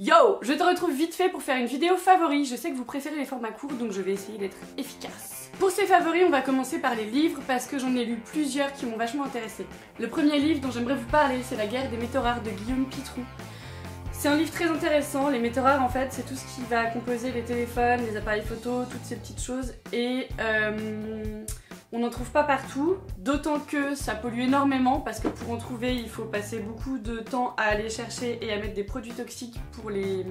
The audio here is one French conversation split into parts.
Yo, je te retrouve vite fait pour faire une vidéo favori. Je sais que vous préférez les formats courts, donc je vais essayer d'être efficace. Pour ces favoris, on va commencer par les livres parce que j'en ai lu plusieurs qui m'ont vachement intéressée. Le premier livre dont j'aimerais vous parler, c'est La guerre des métaux rares de Guillaume Pitroux. C'est un livre très intéressant. Les métaux rares, en fait, c'est tout ce qui va composer les téléphones, les appareils photo, toutes ces petites choses. Et on n'en trouve pas partout, d'autant que ça pollue énormément parce que pour en trouver, il faut passer beaucoup de temps à aller chercher et à mettre des produits toxiques pour les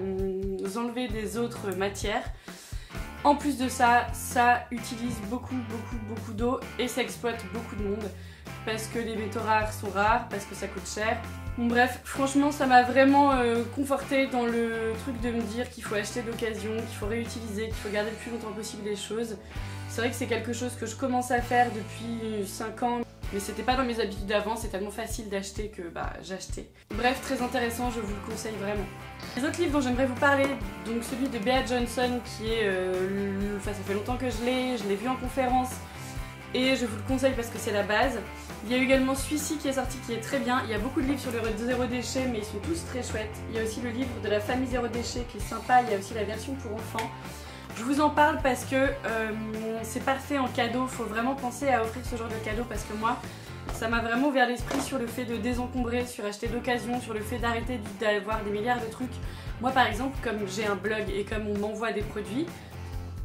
enlever des autres matières. En plus de ça, ça utilise beaucoup d'eau et ça exploite beaucoup de monde parce que les métaux rares sont rares, parce que ça coûte cher. Bon, bref, franchement, ça m'a vraiment confortée dans le truc de me dire qu'il faut acheter d'occasion, qu'il faut réutiliser, qu'il faut garder le plus longtemps possible les choses. C'est vrai que c'est quelque chose que je commence à faire depuis 5 ans, mais c'était pas dans mes habitudes d'avant, c'est tellement facile d'acheter que j'achetais. Bref, très intéressant, je vous le conseille vraiment. Les autres livres dont j'aimerais vous parler, donc celui de Bea Johnson qui est... ça fait longtemps que je l'ai vu en conférence et je vous le conseille parce que c'est la base. Il y a également celui-ci qui est sorti qui est très bien, il y a beaucoup de livres sur le zéro déchet mais ils sont tous très chouettes. Il y a aussi le livre de la famille zéro déchet qui est sympa, il y a aussi la version pour enfants. Je vous en parle parce que c'est parfait en cadeau, faut vraiment penser à offrir ce genre de cadeau parce que moi, ça m'a vraiment ouvert l'esprit sur le fait de désencombrer, sur acheter d'occasion, sur le fait d'arrêter d'avoir des milliards de trucs. Moi par exemple, comme j'ai un blog et comme on m'envoie des produits,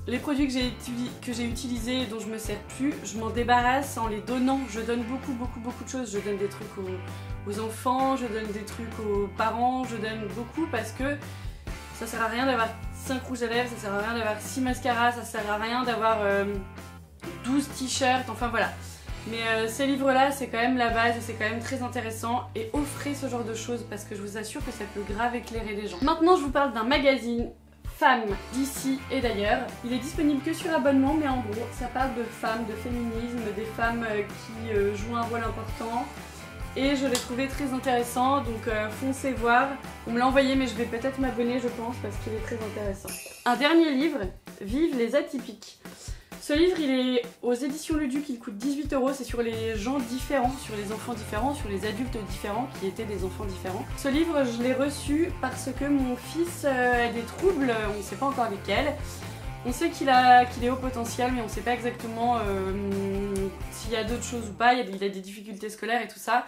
les produits que j'ai utilisés et dont je me sers plus, je m'en débarrasse en les donnant. Je donne beaucoup de choses, je donne des trucs aux enfants, je donne des trucs aux parents, je donne beaucoup parce que ça sert à rien d'avoir 5 rouges à lèvres, ça sert à rien d'avoir 6 mascaras, ça sert à rien d'avoir 12 t-shirts, enfin voilà. Mais ces livres-là, c'est quand même la base et c'est quand même très intéressant. Et offrez ce genre de choses parce que je vous assure que ça peut grave éclairer les gens. Maintenant, je vous parle d'un magazine femmes d'ici et d'ailleurs. Il est disponible que sur abonnement, mais en gros, ça parle de femmes, de féminisme, des femmes qui jouent un rôle important. Et je l'ai trouvé très intéressant, donc foncez voir. On me l'a envoyé mais je vais peut-être m'abonner je pense parce qu'il est très intéressant. Un dernier livre, Vive les atypiques. Ce livre il est aux éditions Luduc, il coûte 18 €, c'est sur les gens différents, sur les enfants différents, sur les adultes différents qui étaient des enfants différents. Ce livre je l'ai reçu parce que mon fils a des troubles, on ne sait pas encore lesquels. On sait qu'il est haut potentiel mais on ne sait pas exactement s'il y a d'autres choses ou pas, il a des difficultés scolaires et tout ça.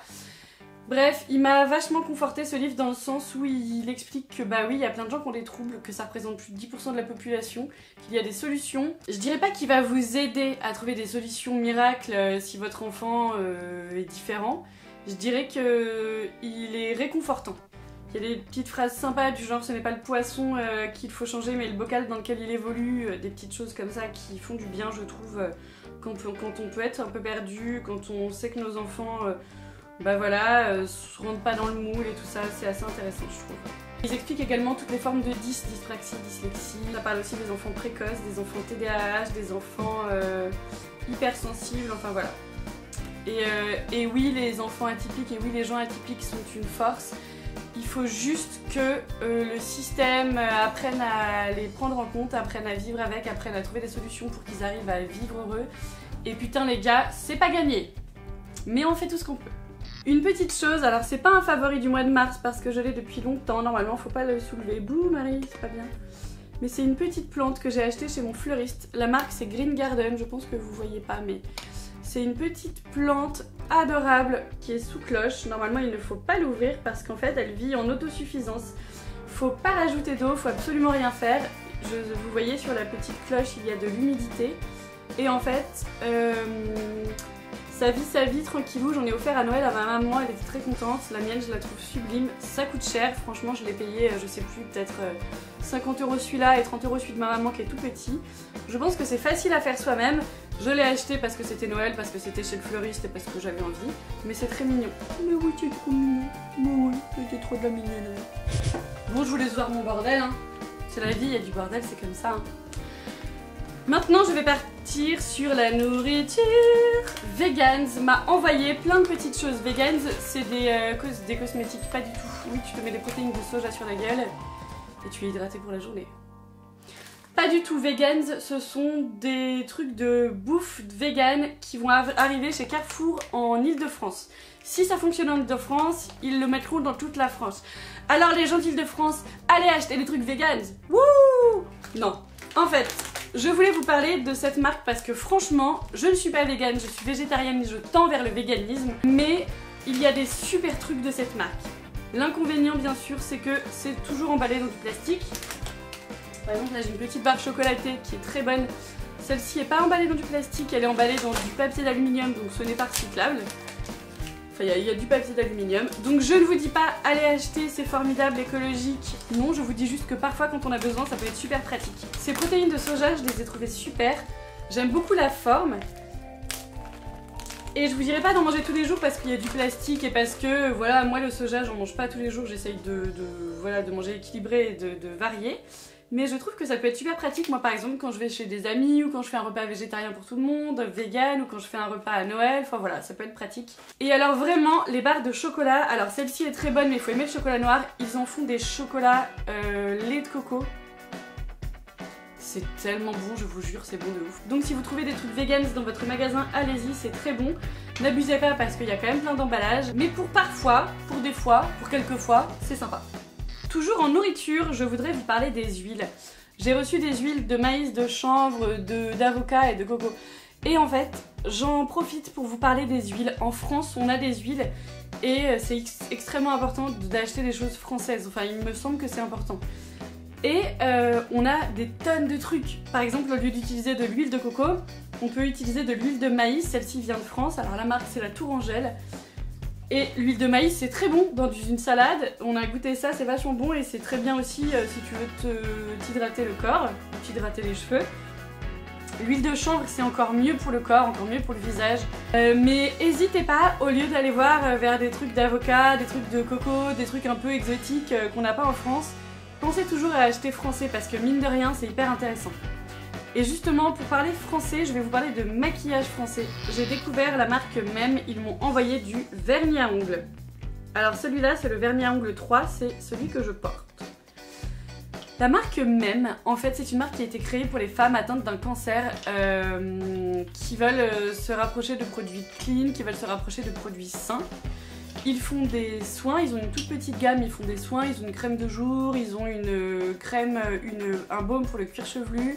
Bref, il m'a vachement conforté ce livre dans le sens où il explique que oui, il y a plein de gens qui ont des troubles, que ça représente plus de 10% de la population, qu'il y a des solutions. Je dirais pas qu'il va vous aider à trouver des solutions miracles si votre enfant est différent, je dirais qu'il est réconfortant. Il y a des petites phrases sympas du genre ce n'est pas le poisson qu'il faut changer mais le bocal dans lequel il évolue, des petites choses comme ça qui font du bien je trouve quand on peut être un peu perdu, quand on sait que nos enfants se rendent pas dans le moule et tout ça, c'est assez intéressant je trouve. Ils expliquent également toutes les formes de dyspraxie, dyslexie, ça parle aussi des enfants précoces, des enfants TDAH, des enfants hypersensibles, enfin voilà. Et oui les enfants atypiques et oui les gens atypiques sont une force. Il faut juste que le système apprenne à les prendre en compte, apprenne à vivre avec, apprenne à trouver des solutions pour qu'ils arrivent à vivre heureux. Et putain les gars, c'est pas gagné. Mais on fait tout ce qu'on peut. Une petite chose, alors c'est pas un favori du mois de mars parce que je l'ai depuis longtemps, normalement faut pas le soulever. Bouh Marie, c'est pas bien. Mais c'est une petite plante que j'ai achetée chez mon fleuriste. La marque c'est Green Garden, je pense que vous voyez pas mais... C'est une petite plante adorable qui est sous cloche. Normalement, il ne faut pas l'ouvrir parce qu'en fait, elle vit en autosuffisance. Faut pas rajouter d'eau, faut absolument rien faire. Vous voyez, sur la petite cloche, il y a de l'humidité. Et en fait, ça vit sa vie tranquillou. J'en ai offert à Noël à ma maman, elle était très contente. La mienne, je la trouve sublime. Ça coûte cher, franchement, je l'ai payé, je sais plus, peut-être 50 € celui-là et 30 € celui de ma maman qui est tout petit. Je pense que c'est facile à faire soi-même. Je l'ai acheté parce que c'était Noël, parce que c'était chez le fleuriste et parce que j'avais envie. Mais c'est très mignon. Mais oui, c'est trop mignon. Mais oui, c'était trop de la mignonnerie. Bon, je vous laisse voir mon bordel. Hein. C'est la vie, il y a du bordel, c'est comme ça. Hein. Maintenant, je vais partir sur la nourriture. Vegans m'a envoyé plein de petites choses. Vegans, c'est des cosmétiques, pas du tout. Oui, tu te mets des protéines de soja sur la gueule et tu es hydraté pour la journée. Pas du tout vegans, ce sont des trucs de bouffe vegan qui vont arriver chez Carrefour en Ile-de-France. Si ça fonctionne en Île-de-France, ils le mettront dans toute la France. Alors les gens d'Île-de-France, allez acheter des trucs véganes. Wouh! Non. En fait, je voulais vous parler de cette marque parce que franchement, je ne suis pas végane, je suis végétarienne et je tends vers le véganisme. Mais il y a des super trucs de cette marque. L'inconvénient bien sûr, c'est que c'est toujours emballé dans du plastique. Par exemple, là j'ai une petite barre chocolatée qui est très bonne. Celle-ci n'est pas emballée dans du plastique, elle est emballée dans du papier d'aluminium, donc ce n'est pas recyclable. Enfin, il y a du papier d'aluminium. Donc je ne vous dis pas allez acheter, c'est formidable, écologique. Non, je vous dis juste que parfois quand on a besoin, ça peut être super pratique. Ces protéines de soja, je les ai trouvées super. J'aime beaucoup la forme. Et je vous dirais pas d'en manger tous les jours parce qu'il y a du plastique et parce que voilà, moi le soja j'en mange pas tous les jours, j'essaye de manger équilibré et de varier. Mais je trouve que ça peut être super pratique, moi par exemple quand je vais chez des amis ou quand je fais un repas végétarien pour tout le monde, vegan, ou quand je fais un repas à Noël, enfin voilà, ça peut être pratique. Et alors vraiment, les barres de chocolat, alors celle-ci est très bonne mais il faut aimer le chocolat noir, ils en font des chocolats lait de coco. C'est tellement bon, je vous jure, c'est bon de ouf. Donc si vous trouvez des trucs véganes dans votre magasin, allez-y, c'est très bon. N'abusez pas parce qu'il y a quand même plein d'emballages, mais pour parfois, pour des fois, pour quelques fois, c'est sympa. Toujours en nourriture, je voudrais vous parler des huiles. J'ai reçu des huiles de maïs, de chanvre, d'avocat et de coco. Et en fait, j'en profite pour vous parler des huiles. En France, on a des huiles et c'est extrêmement important d'acheter des choses françaises. Enfin, il me semble que c'est important. Et on a des tonnes de trucs. Par exemple, au lieu d'utiliser de l'huile de coco, on peut utiliser de l'huile de maïs. Celle-ci vient de France. Alors la marque, c'est la Tourangelle. Et l'huile de maïs c'est très bon dans une salade, on a goûté ça, c'est vachement bon et c'est très bien aussi si tu veux t'hydrater le corps, ou t'hydrater les cheveux. L'huile de chanvre c'est encore mieux pour le corps, encore mieux pour le visage. Mais n'hésitez pas, au lieu d'aller voir vers des trucs d'avocat, des trucs de coco, des trucs un peu exotiques qu'on n'a pas en France, pensez toujours à acheter français parce que mine de rien c'est hyper intéressant. Et justement, pour parler français, je vais vous parler de maquillage français. J'ai découvert la marque Mème, ils m'ont envoyé du vernis à ongles. Alors celui-là, c'est le vernis à ongles 3, c'est celui que je porte. La marque Mème, en fait, c'est une marque qui a été créée pour les femmes atteintes d'un cancer qui veulent se rapprocher de produits clean, qui veulent se rapprocher de produits sains. Ils font des soins, ils ont une toute petite gamme, ils font des soins, ils ont une crème de jour, ils ont une crème, un baume pour le cuir chevelu.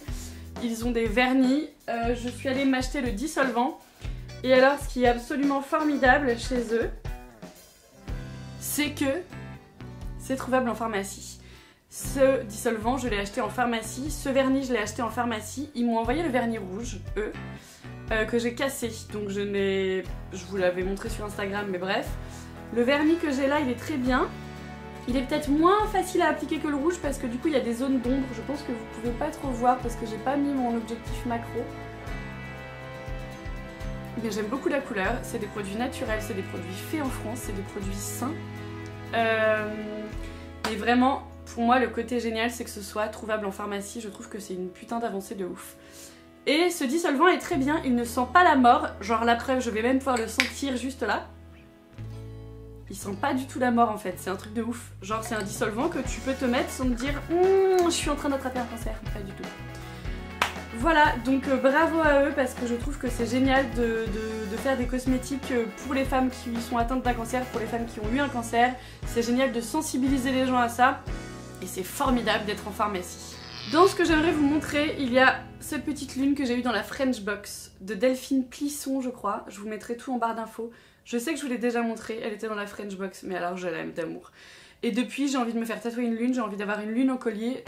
Ils ont des vernis, je suis allée m'acheter le dissolvant. Et alors ce qui est absolument formidable chez eux, c'est que c'est trouvable en pharmacie. Ce dissolvant je l'ai acheté en pharmacie, ce vernis je l'ai acheté en pharmacie. Ils m'ont envoyé le vernis rouge, eux, que j'ai cassé. Donc je vous l'avais montré sur Instagram mais bref. Le vernis que j'ai là il est très bien. Il est peut-être moins facile à appliquer que le rouge parce que du coup il y a des zones d'ombre. Je pense que vous pouvez pas trop voir parce que j'ai pas mis mon objectif macro. Mais j'aime beaucoup la couleur. C'est des produits naturels, c'est des produits faits en France, c'est des produits sains. Et vraiment, pour moi le côté génial c'est que ce soit trouvable en pharmacie. Je trouve que c'est une putain d'avancée de ouf. Et ce dissolvant est très bien, il ne sent pas la mort. Genre la preuve, je vais même pouvoir le sentir juste là. Il sent pas du tout la mort en fait, c'est un truc de ouf. Genre c'est un dissolvant que tu peux te mettre sans te dire je suis en train d'attraper un cancer, pas du tout. Voilà, donc bravo à eux parce que je trouve que c'est génial de faire des cosmétiques pour les femmes qui sont atteintes d'un cancer, pour les femmes qui ont eu un cancer. C'est génial de sensibiliser les gens à ça et c'est formidable d'être en pharmacie. Dans ce que j'aimerais vous montrer, il y a cette petite lune que j'ai eue dans la French Box de Delphine Plisson je crois. Je vous mettrai tout en barre d'infos. Je sais que je vous l'ai déjà montré, elle était dans la French Box, mais alors je l'aime d'amour. Et depuis, j'ai envie de me faire tatouer une lune, j'ai envie d'avoir une lune en collier.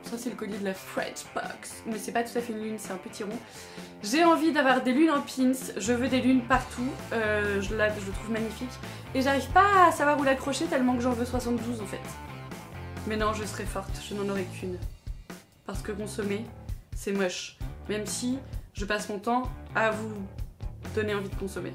Ça c'est le collier de la French Box, mais c'est pas tout à fait une lune, c'est un petit rond. J'ai envie d'avoir des lunes en pins, je veux des lunes partout, je le trouve magnifique. Et j'arrive pas à savoir où l'accrocher tellement que j'en veux 72 en fait. Mais non, je serai forte, je n'en aurai qu'une. Parce que consommer, c'est moche. Même si je passe mon temps à vous donner envie de consommer.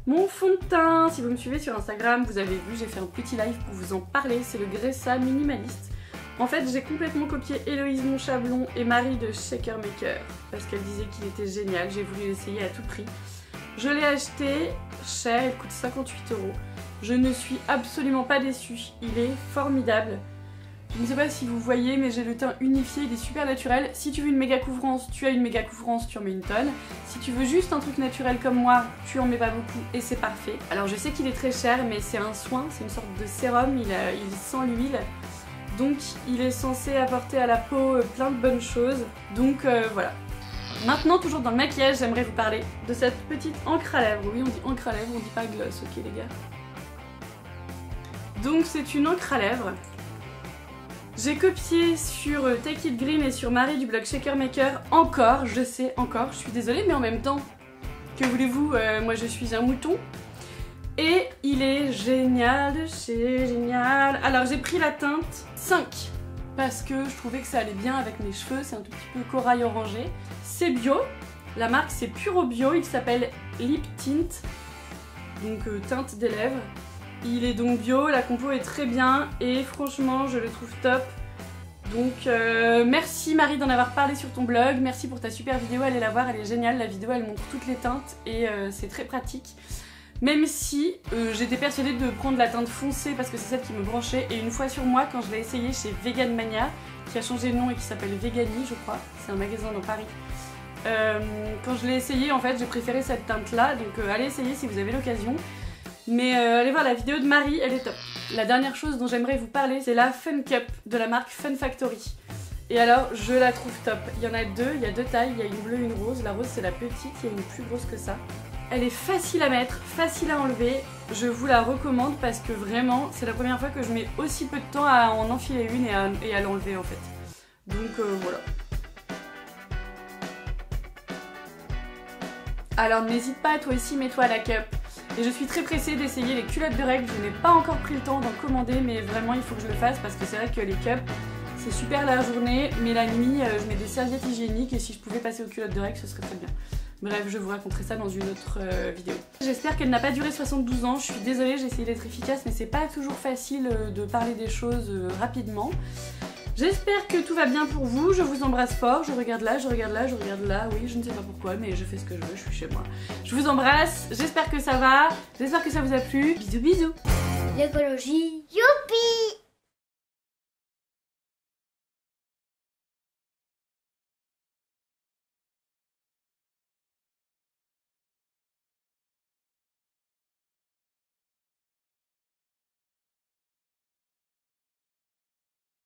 Mon fond de teint, si vous me suivez sur Instagram, vous avez vu, j'ai fait un petit live pour vous en parler, c'est le Gressa Minimaliste. En fait, j'ai complètement copié Héloïse Monchablon et Marie de Shaker Maker parce qu'elle disait qu'il était génial, j'ai voulu l'essayer à tout prix. Je l'ai acheté cher, il coûte 58 €. Je ne suis absolument pas déçue, il est formidable. Je ne sais pas si vous voyez, mais j'ai le teint unifié, il est super naturel. Si tu veux une méga couvrance, tu as une méga couvrance, tu en mets une tonne. Si tu veux juste un truc naturel comme moi, tu en mets pas beaucoup et c'est parfait. Alors je sais qu'il est très cher, mais c'est un soin, c'est une sorte de sérum, il est sans l'huile. Donc il est censé apporter à la peau plein de bonnes choses. Donc voilà. Maintenant, toujours dans le maquillage, j'aimerais vous parler de cette petite encre à lèvres. Oui, on dit encre à lèvres, on dit pas gloss, ok les gars. Donc c'est une encre à lèvres. J'ai copié sur Take It Green et sur Marie du blog Shaker Maker encore, je sais encore, je suis désolée, mais en même temps, que voulez-vous, moi je suis un mouton. Et il est génial, c'est génial. Alors j'ai pris la teinte 5 parce que je trouvais que ça allait bien avec mes cheveux, c'est un tout petit peu corail orangé. C'est bio, la marque c'est Puro Bio, il s'appelle Lip Tint, donc teinte des lèvres. Il est donc bio, la compo est très bien et franchement je le trouve top. Donc merci Marie d'en avoir parlé sur ton blog, merci pour ta super vidéo, allez la voir, elle est géniale, la vidéo elle montre toutes les teintes et c'est très pratique. Même si j'étais persuadée de prendre la teinte foncée parce que c'est celle qui me branchait et une fois sur moi quand je l'ai essayé chez Vegan Mania, qui a changé de nom et qui s'appelle Vegani je crois, c'est un magasin dans Paris. Quand je l'ai essayé en fait j'ai préféré cette teinte là, donc allez essayer si vous avez l'occasion. Mais allez voir la vidéo de Marie, elle est top. La dernière chose dont j'aimerais vous parler, c'est la Fun Cup de la marque Fun Factory. Et alors, je la trouve top. Il y en a deux, il y a deux tailles, il y a une bleue et une rose. La rose, c'est la petite, il y a une plus grosse que ça. Elle est facile à mettre, facile à enlever. Je vous la recommande parce que vraiment, c'est la première fois que je mets aussi peu de temps à en enfiler une et à l'enlever en fait. Donc voilà. Alors n'hésite pas, toi aussi, mets-toi à la cup. Et je suis très pressée d'essayer les culottes de règles, je n'ai pas encore pris le temps d'en commander, mais vraiment il faut que je le fasse parce que c'est vrai que les cups, c'est super la journée, mais la nuit, je mets des serviettes hygiéniques et si je pouvais passer aux culottes de règles, ce serait très bien. Bref, je vous raconterai ça dans une autre vidéo. J'espère qu'elle n'a pas duré 72 ans, je suis désolée, j'ai essayé d'être efficace, mais c'est pas toujours facile de parler des choses rapidement. J'espère que tout va bien pour vous, je vous embrasse fort, je regarde là, je regarde là, je regarde là, oui je ne sais pas pourquoi mais je fais ce que je veux, je suis chez moi. Je vous embrasse, j'espère que ça va, j'espère que ça vous a plu, bisous bisous. L'écologie, youpi!